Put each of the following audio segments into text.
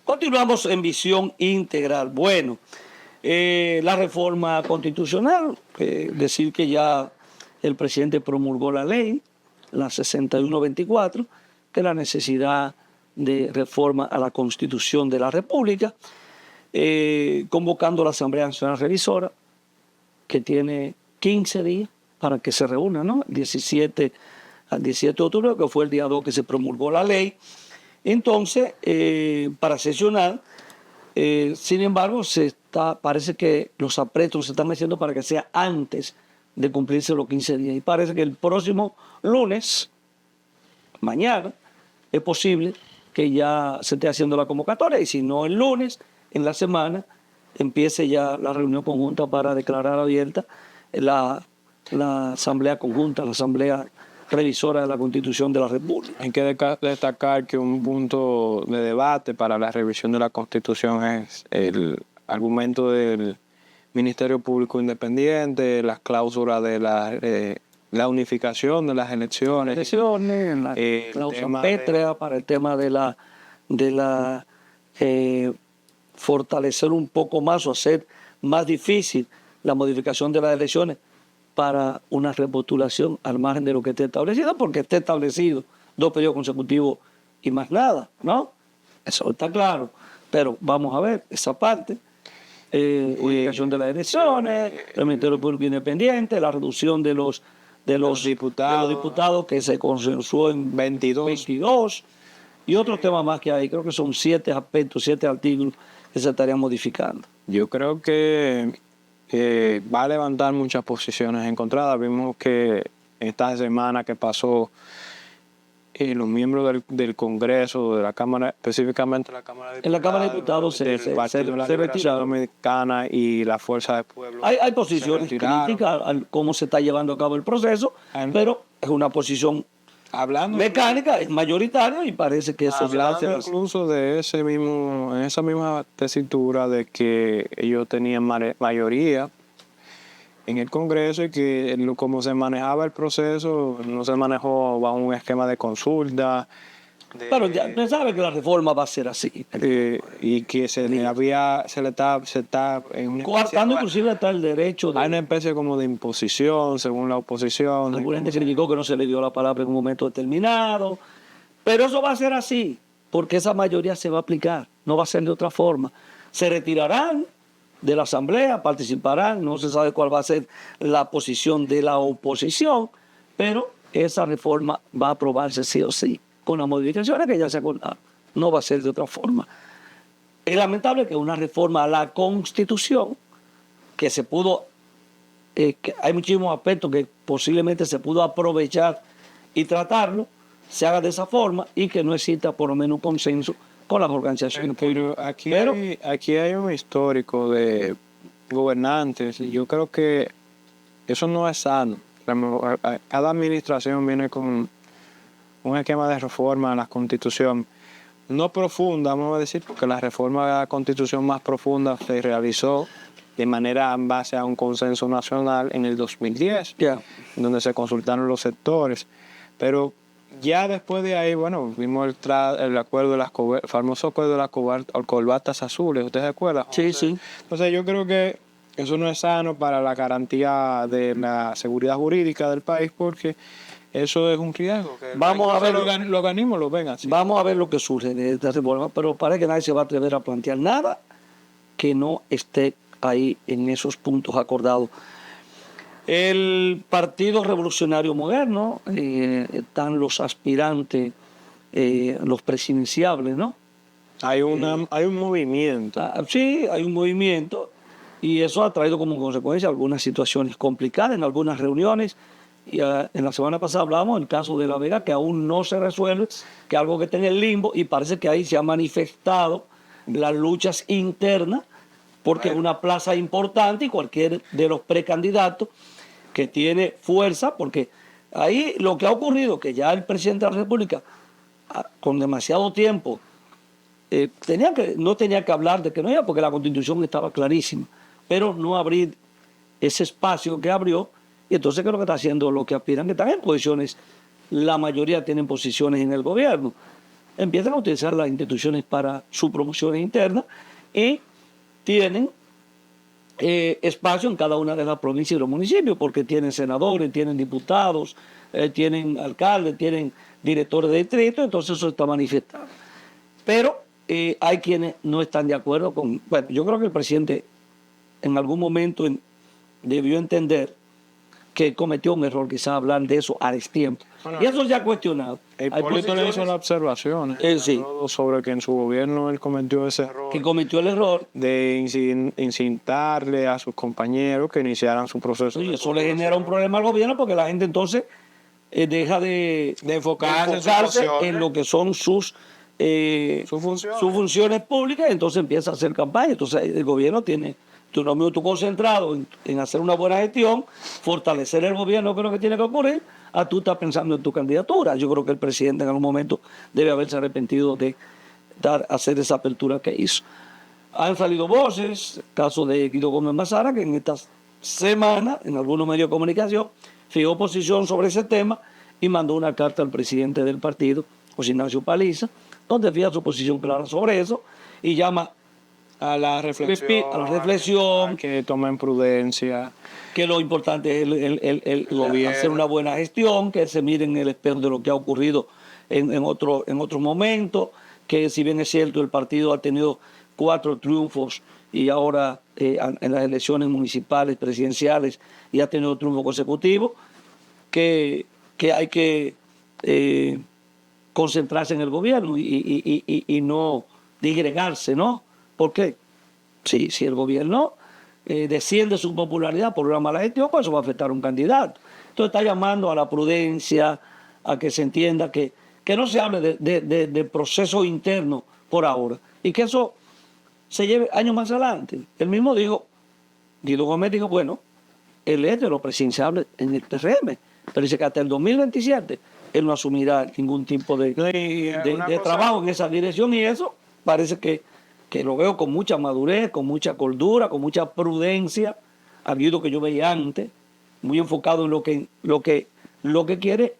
Continuamos en Visión Integral. Bueno, la reforma constitucional, decir que ya el presidente promulgó la ley, la 6124, de la necesidad de reforma a la Constitución de la República, convocando a la Asamblea Nacional Revisora, que tiene 15 días para que se reúna, ¿no? 17 al 17 de octubre, que fue el día 2 que se promulgó la ley. Entonces, para sesionar, sin embargo, parece que los apretos se están haciendo para que sea antes de cumplirse los 15 días. Y parece que el próximo lunes, mañana, es posible que ya se esté haciendo la convocatoria. Y si no el lunes, en la semana, empiece ya la reunión conjunta para declarar abierta la Asamblea Conjunta, la Asamblea Revisora de la Constitución de la República. Hay que destacar que un punto de debate para la revisión de la Constitución es el argumento del Ministerio Público Independiente, las cláusulas de la unificación de las elecciones. La cláusula pétrea para el tema de la fortalecer un poco más o hacer más difícil la modificación de las elecciones para una repostulación al margen de lo que esté establecido, porque esté establecido 2 periodos consecutivos y más nada, ¿no? Eso está claro. Pero vamos a ver esa parte. Unificación de las elecciones, el Ministerio Público Independiente, la reducción de los diputados que se consensuó en 22 y otros temas más que hay. Creo que son 7 aspectos, 7 artículos que se estarían modificando. Yo creo que va a levantar muchas posiciones encontradas. Vimos que esta semana que pasó, los miembros del Congreso, de la Cámara, específicamente la Cámara de Diputados, en la Cámara de Diputados se retiraron. Dominicana y la Fuerza del Pueblo. Hay posiciones críticas a cómo se está llevando a cabo el proceso, pero es una posición mecánica, es mayoritaria y parece que eso se hace. Incluso de en esa misma tesitura de que ellos tenían mayoría en el Congreso y que como se manejaba el proceso no se manejó bajo un esquema de consulta. Pero ya se sabe que la reforma va a ser así. Y que se está en una coartando inclusive hasta el derecho hay una especie como de imposición según la oposición. Alguna gente criticó que no se le dio la palabra en un momento determinado, pero eso va a ser así, porque esa mayoría se va a aplicar, no va a ser de otra forma. Se retirarán de la Asamblea, participarán, no se sabe cuál va a ser la posición de la oposición, pero esa reforma va a aprobarse sí o sí, con las modificaciones que ya se acordaron. No va a ser de otra forma. Es lamentable que una reforma a la Constitución, que se pudo, que hay muchísimos aspectos que posiblemente se pudo aprovechar y tratarlo, se haga de esa forma y que no exista por lo menos un consenso con las organizaciones. Pero aquí hay un histórico de gobernantes y yo creo que eso no es sano. Cada administración viene con un esquema de reforma a la Constitución, no profunda, vamos a decir, porque la reforma a la Constitución más profunda se realizó de manera en base a un consenso nacional en el 2010, donde se consultaron los sectores. Pero ya después de ahí, bueno, vimos el acuerdo de el famoso acuerdo de las corbatas azules, ¿ustedes se acuerdan? Sí, sí. Entonces yo creo que eso no es sano para la garantía de la seguridad jurídica del país, porque eso es un riesgo. Vamos a ver los organismos lo ven así. Vamos a ver lo que surge de esta reforma, pero parece que nadie se va a atrever a plantear nada que no esté ahí en esos puntos acordados. El Partido Revolucionario Moderno, están los aspirantes, los presidenciables, ¿no? Hay un movimiento. Sí, hay un movimiento y eso ha traído como consecuencia algunas situaciones complicadas en algunas reuniones. Y en la semana pasada hablábamos del caso de La Vega, que aún no se resuelve, que es algo que está en el limbo y parece que ahí se han manifestado las luchas internas, porque es una plaza importante y cualquier de los precandidatos que tiene fuerza, porque ahí lo que ha ocurrido, que ya el presidente de la República, con demasiado tiempo, no tenía que hablar de que no iba, porque la Constitución estaba clarísima, pero no abrir ese espacio que abrió. Y entonces, ¿qué es lo que está haciendo? Los que aspiran, que están en posiciones, la mayoría tienen posiciones en el gobierno. empiezan a utilizar las instituciones para su promoción interna y tienen espacio en cada una de las provincias y los municipios, porque tienen senadores, tienen diputados, tienen alcaldes, tienen directores de distrito, entonces eso está manifestado. Pero hay quienes no están de acuerdo con... Bueno, yo creo que el presidente en algún momento debió entender que cometió un error, quizás hablar de eso a destiempo. Bueno, y eso ya cuestionado. Hipólito le hizo la observación sí, sobre que en su gobierno él cometió ese error. Que cometió el error. De incitarle a sus compañeros que iniciaran su proceso. Y eso le genera un problema al gobierno porque la gente entonces deja de enfocarse en lo que son sus funciones públicas, y entonces empieza a hacer campaña. Entonces el gobierno tiene... Tú no mismo tú concentrado en hacer una buena gestión, fortalecer el gobierno, que es lo que tiene que ocurrir, a tú estás pensando en tu candidatura. Yo creo que el presidente en algún momento debe haberse arrepentido de hacer esa apertura que hizo. Han salido voces, caso de Guido Gómez Mazara, que en estas semanas, en algunos medios de comunicación, fijó posición sobre ese tema y mandó una carta al presidente del partido, José Ignacio Paliza, donde fija su posición clara sobre eso y llama a la reflexión, que tomen prudencia, que lo importante es el hacer una buena gestión, que se mire en el espejo de lo que ha ocurrido en otro momento, que si bien es cierto el partido ha tenido 4 triunfos y ahora en las elecciones municipales, presidenciales, y ha tenido triunfo consecutivo, que hay que concentrarse en el gobierno y no digregarse, ¿no? Porque si el gobierno desciende su popularidad por una mala gestión, pues eso va a afectar a un candidato. Entonces está llamando a la prudencia, a que se entienda que no se hable de proceso interno por ahora y que eso se lleve años más adelante. Él mismo dijo, Guido Gómez dijo, bueno, él es de los presidenciables en el PRM, pero dice que hasta el 2027 él no asumirá ningún tipo de trabajo en esa dirección, y eso parece que lo veo con mucha madurez, con mucha cordura, con mucha prudencia, al Guido que yo veía antes, muy enfocado en lo que quiere,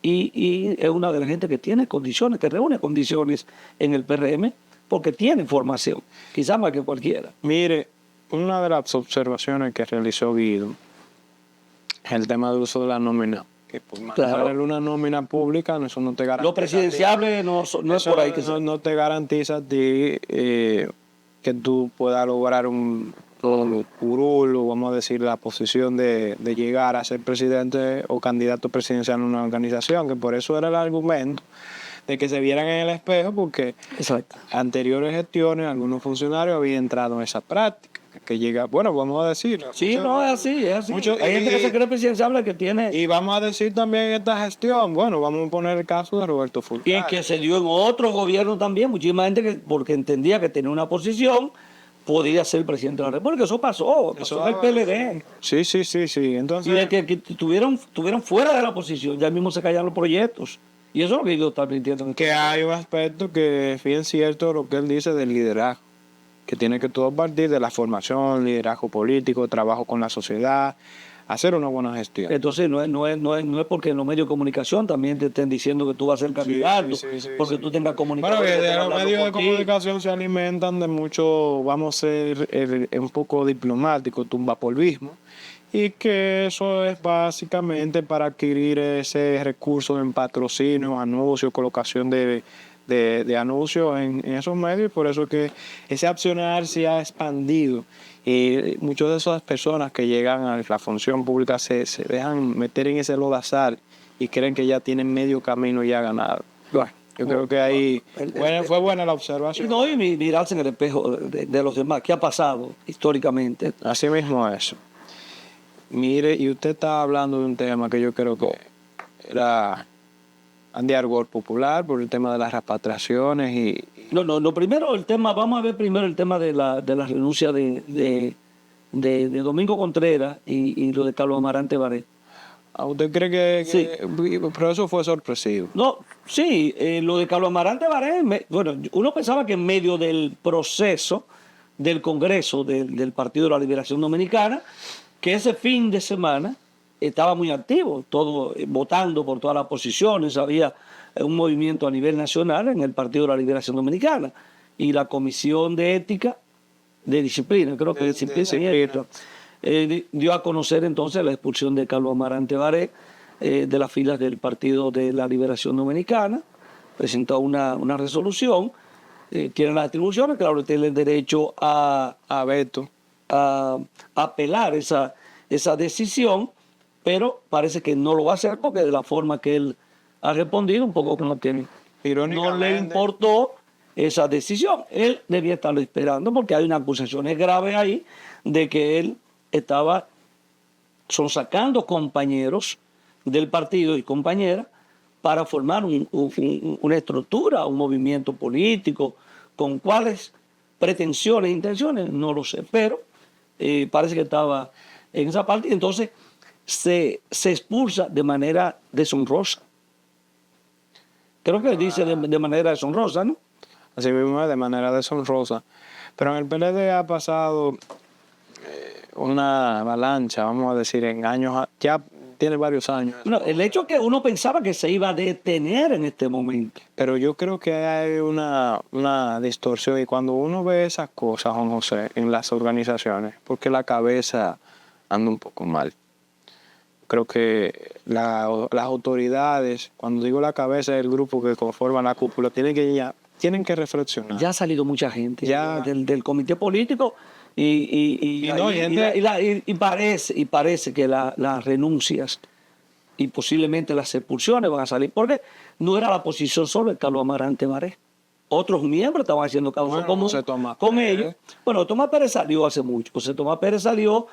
y es una de las gente que tiene condiciones, que reúne condiciones en el PRM, porque tiene formación, quizás más que cualquiera. Mire, una de las observaciones que realizó Guido es el tema del uso de la nómina. Que por mantener una nómina pública, eso no te garantiza. Lo presidenciable no es por ahí que no te garantiza a ti que tú puedas lograr un curul, o vamos a decir, la posición de llegar a ser presidente o candidato presidencial en una organización, que por eso era el argumento de que se vieran en el espejo, porque anteriores gestiones, algunos funcionarios habían entrado en esa práctica. Que llega, bueno, vamos a decir. Sí, no, es así. Hay gente que se cree presidenciable que tiene... Y vamos a decir también esta gestión, bueno, vamos a poner el caso de Roberto Fulcar. Y que se dio en otro gobierno también, muchísima gente que, porque entendía que tenía una posición, podía ser presidente de la República. Eso pasó en el PLD. Sí. Entonces, y de que tuvieron fuera de la posición, ya mismo se callaron los proyectos. Y eso es lo que yo estoy advirtiendo. Que hay un aspecto que es bien cierto lo que él dice del liderazgo, que tiene que todo partir de la formación, liderazgo político, trabajo con la sociedad, hacer una buena gestión. Entonces no es porque en los medios de comunicación también te estén diciendo que tú vas a ser candidato, porque tú tengas comunicación. Bueno, que los medios de comunicación se alimentan de mucho, vamos a ser un poco diplomático, tumbapolvismo, y que eso es básicamente para adquirir ese recurso en patrocinio, anuncio, colocación de anuncios en esos medios, y por eso que ese accionar se ha expandido. Y muchas de esas personas que llegan a la función pública se dejan meter en ese lodazal y creen que ya tienen medio camino ya ganado. Bueno, yo creo que ahí fue buena la observación. No, y mirarse en el espejo de los demás. ¿Qué ha pasado históricamente? Así mismo eso. Mire, y usted está hablando de un tema que yo creo que era de argor popular por el tema de las repatriaciones y... No, primero el tema, vamos a ver primero el tema de la renuncia de Domingo Contreras y lo de Carlos Amarante Baré. ¿Usted cree que sí? Pero eso fue sorpresivo. No, sí, lo de Carlos Amarante Baré, bueno, uno pensaba que en medio del proceso del Congreso del Partido de la Liberación Dominicana, que ese fin de semana estaba muy activo, todo, votando por todas las posiciones. Había un movimiento a nivel nacional en el Partido de la Liberación Dominicana y la Comisión de Ética, de Disciplina, creo que disciplina, dio a conocer entonces la expulsión de Carlos Amarante Baré de las filas del Partido de la Liberación Dominicana. Presentó una resolución, tiene las atribuciones, claro, tiene el derecho a veto, a apelar esa decisión, pero parece que no lo va a hacer porque de la forma que él ha respondido, un poco que no tiene. No le importó esa decisión. Él debía estarlo esperando porque hay unas acusaciones graves ahí de que él estaba sonsacando compañeros del partido y compañeras para formar una estructura, un movimiento político, con cuáles pretensiones e intenciones, no lo sé, pero parece que estaba en esa parte y entonces se expulsa de manera deshonrosa. Creo que dice de manera deshonrosa, ¿no? Así mismo, de manera deshonrosa. Pero en el PLD ha pasado una avalancha, vamos a decir, en años, ya tiene varios años. No, el hecho que uno pensaba que se iba a detener en este momento. Pero yo creo que hay una distorsión y cuando uno ve esas cosas, Juan José, en las organizaciones, porque la cabeza anda un poco mal. Creo que las autoridades, cuando digo la cabeza del grupo que conforman la cúpula, tienen que reflexionar. Ya ha salido mucha gente del comité político y parece que las renuncias y posiblemente las expulsiones van a salir, porque no era la posición solo de Carlos Amarante Baré. Otros miembros estaban haciendo causa común con ellos. Bueno, Tomás Pérez salió hace mucho. José Tomás Pérez salió,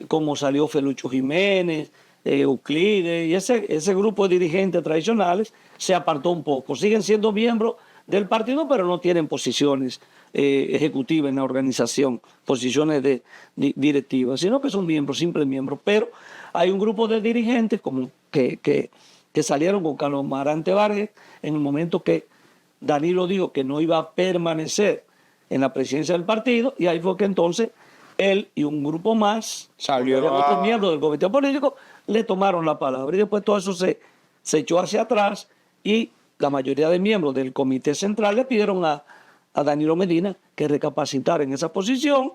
como salió Felucho Jiménez, Euclides, y ese grupo de dirigentes tradicionales se apartó un poco. Siguen siendo miembros del partido, pero no tienen posiciones ejecutivas en la organización, posiciones directivas, sino que son miembros, simples miembros. Pero hay un grupo de dirigentes como que salieron con Carlos Amarante Baré en el momento que Danilo dijo que no iba a permanecer en la presidencia del partido, y ahí fue que entonces él y un grupo más, otros miembros del comité político, le tomaron la palabra. Y después todo eso se echó hacia atrás y la mayoría de miembros del comité central le pidieron a Danilo Medina que recapacitara en esa posición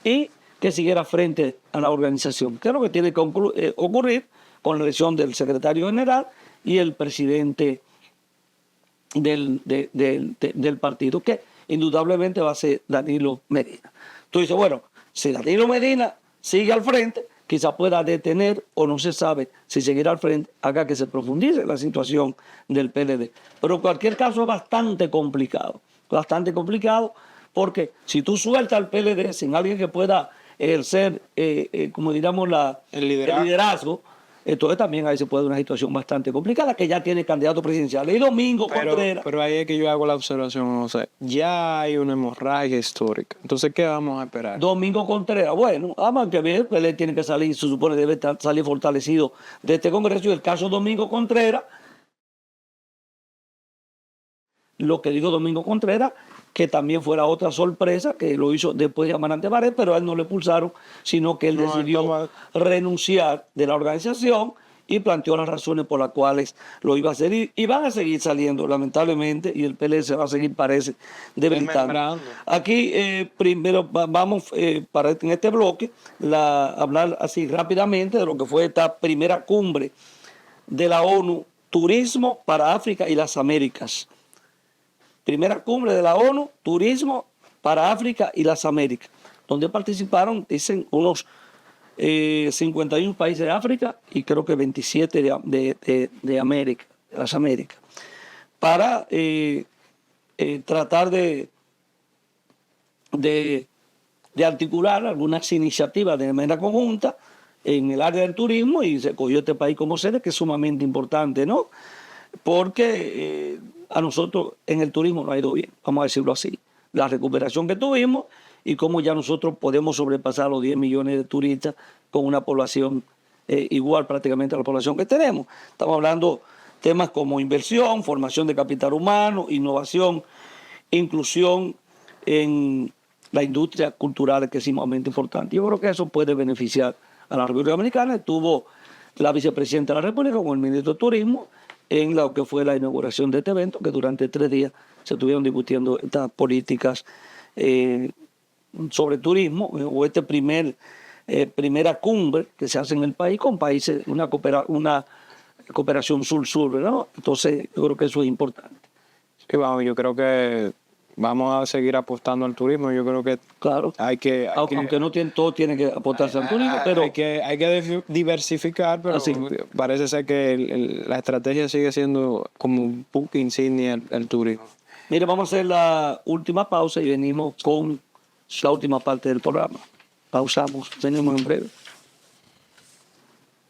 y que siguiera frente a la organización. ¿Qué es lo que tiene que ocurrir con la elección del secretario general y el presidente del partido, que indudablemente va a ser Danilo Medina? Tú dices, bueno, si Danilo Medina sigue al frente, quizá pueda detener, o no se sabe si seguirá al frente, haga que se profundice la situación del PLD. Pero en cualquier caso es bastante complicado, porque si tú sueltas al PLD sin alguien que pueda ejercer, como diríamos, el liderazgo, entonces también ahí se puede dar una situación bastante complicada, que ya tiene candidato presidencial. Y Domingo Contreras. Pero ahí es que yo hago la observación, o sea, ya hay una hemorragia histórica. Entonces, ¿qué vamos a esperar? Domingo Contreras, bueno, vamos a ver, él tiene que salir, se supone debe salir fortalecido de este Congreso. Y el caso Domingo Contreras, lo que dijo Domingo Contreras, que también fuera otra sorpresa, que lo hizo después de Amarante Baré, pero a él no le expulsaron, sino que él decidió renunciar de la organización y planteó las razones por las cuales lo iba a hacer. Y van a seguir saliendo, lamentablemente, y el PLD se va a seguir, parece, debilitando. Aquí, primero, vamos para en este bloque hablar así rápidamente de lo que fue esta primera cumbre de la ONU, Turismo para África y las Américas. Primera cumbre de la ONU, Turismo para África y las Américas, donde participaron, dicen, unos 51 países de África y creo que 27 de América, de las Américas, para tratar de articular algunas iniciativas de manera conjunta en el área del turismo, y se cogió este país como sede, que es sumamente importante, ¿no? Porque a nosotros en el turismo nos ha ido bien, vamos a decirlo así. La recuperación que tuvimos y cómo ya nosotros podemos sobrepasar los 10 millones de turistas con una población igual prácticamente a la población que tenemos. Estamos hablando temas como inversión, formación de capital humano, innovación, inclusión en la industria cultural, que es sumamente importante. Yo creo que eso puede beneficiar a la República Dominicana. Estuvo la vicepresidenta de la República con el ministro de Turismo en lo que fue la inauguración de este evento, que durante 3 días se estuvieron discutiendo estas políticas sobre turismo, o primera cumbre que se hace en el país con países, una cooperación sur-sur, ¿no? Entonces, yo creo que eso es importante. Sí, vamos, yo creo que vamos a seguir apostando al turismo. Yo creo que Claro, aunque no todo tiene que aportarse al turismo, pero hay que diversificar, pero Así. parece ser que la estrategia sigue siendo como un buque insignia el turismo. mire, vamos a hacer la última pausa y venimos con la última parte del programa. Pausamos, venimos en breve.